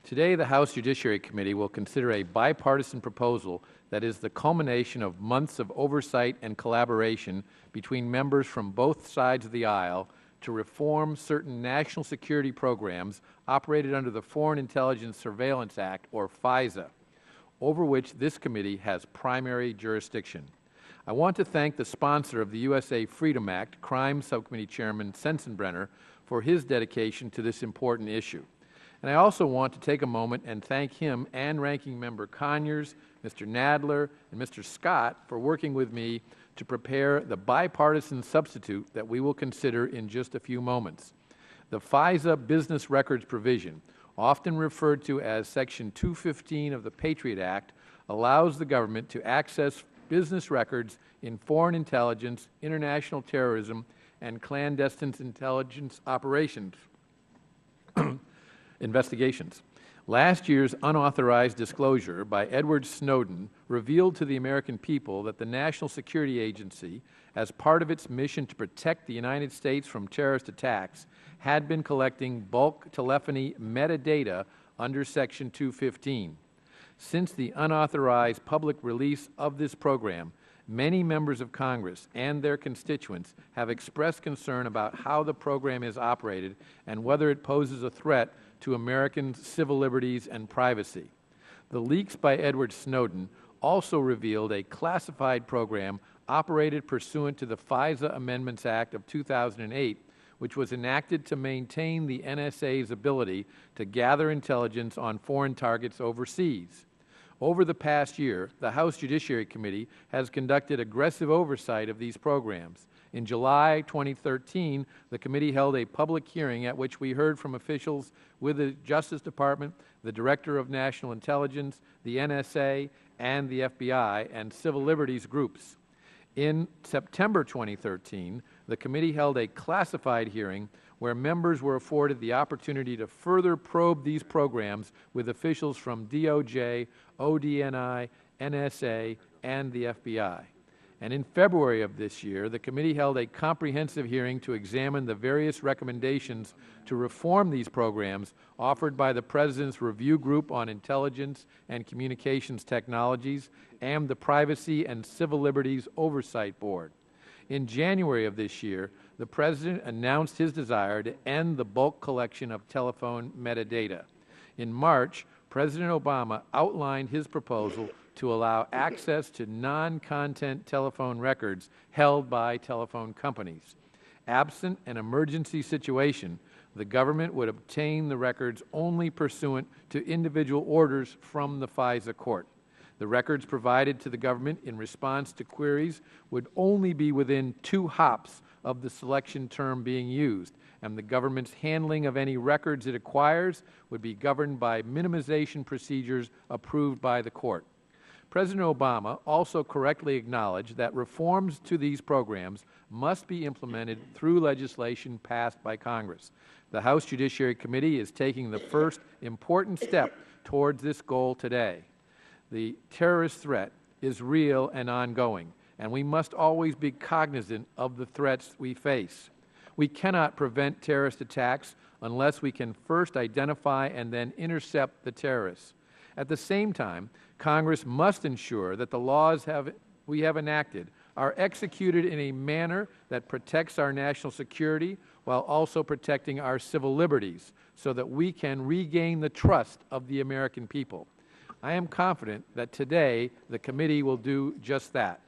Today, the House Judiciary Committee will consider a bipartisan proposal that is the culmination of months of oversight and collaboration between members from both sides of the aisle to reform certain national security programs operated under the Foreign Intelligence Surveillance Act, or FISA, over which this committee has primary jurisdiction. I want to thank the sponsor of the USA Freedom Act, Crime Subcommittee Chairman Sensenbrenner, for his dedication to this important issue. And I also want to take a moment and thank him and Ranking Member Conyers, Mr. Nadler, and Mr. Scott for working with me to prepare the bipartisan substitute that we will consider in just a few moments. The FISA business records provision, often referred to as Section 215 of the Patriot Act, allows the government to access business records in foreign intelligence, international terrorism, and clandestine intelligence operations. Investigations. Last year's unauthorized disclosure by Edward Snowden revealed to the American people that the National Security Agency, as part of its mission to protect the United States from terrorist attacks, had been collecting bulk telephony metadata under Section 215. Since the unauthorized public release of this program, many members of Congress and their constituents have expressed concern about how the program is operated and whether it poses a threat to Americans' civil liberties and privacy. The leaks by Edward Snowden also revealed a classified program operated pursuant to the FISA Amendments Act of 2008, which was enacted to maintain the NSA's ability to gather intelligence on foreign targets overseas. Over the past year, the House Judiciary Committee has conducted aggressive oversight of these programs. In July 2013, the committee held a public hearing at which we heard from officials with the Justice Department, the Director of National Intelligence, the NSA, and the FBI, and civil liberties groups. In September 2013, the committee held a classified hearing where members were afforded the opportunity to further probe these programs with officials from DOJ, ODNI, NSA, and the FBI. And in February of this year, the committee held a comprehensive hearing to examine the various recommendations to reform these programs offered by the President's Review Group on Intelligence and Communications Technologies and the Privacy and Civil Liberties Oversight Board. In January of this year, the President announced his desire to end the bulk collection of telephone metadata. In March, President Obama outlined his proposal to allow access to non-content telephone records held by telephone companies. Absent an emergency situation, the government would obtain the records only pursuant to individual orders from the FISA court. The records provided to the government in response to queries would only be within 2 hops of the selection term being used, and the government's handling of any records it acquires would be governed by minimization procedures approved by the court. President Obama also correctly acknowledged that reforms to these programs must be implemented through legislation passed by Congress. The House Judiciary Committee is taking the first important step towards this goal today. The terrorist threat is real and ongoing, and we must always be cognizant of the threats we face. We cannot prevent terrorist attacks unless we can first identify and then intercept the terrorists. At the same time, Congress must ensure that the laws we have enacted are executed in a manner that protects our national security while also protecting our civil liberties so that we can regain the trust of the American people. I am confident that today the committee will do just that.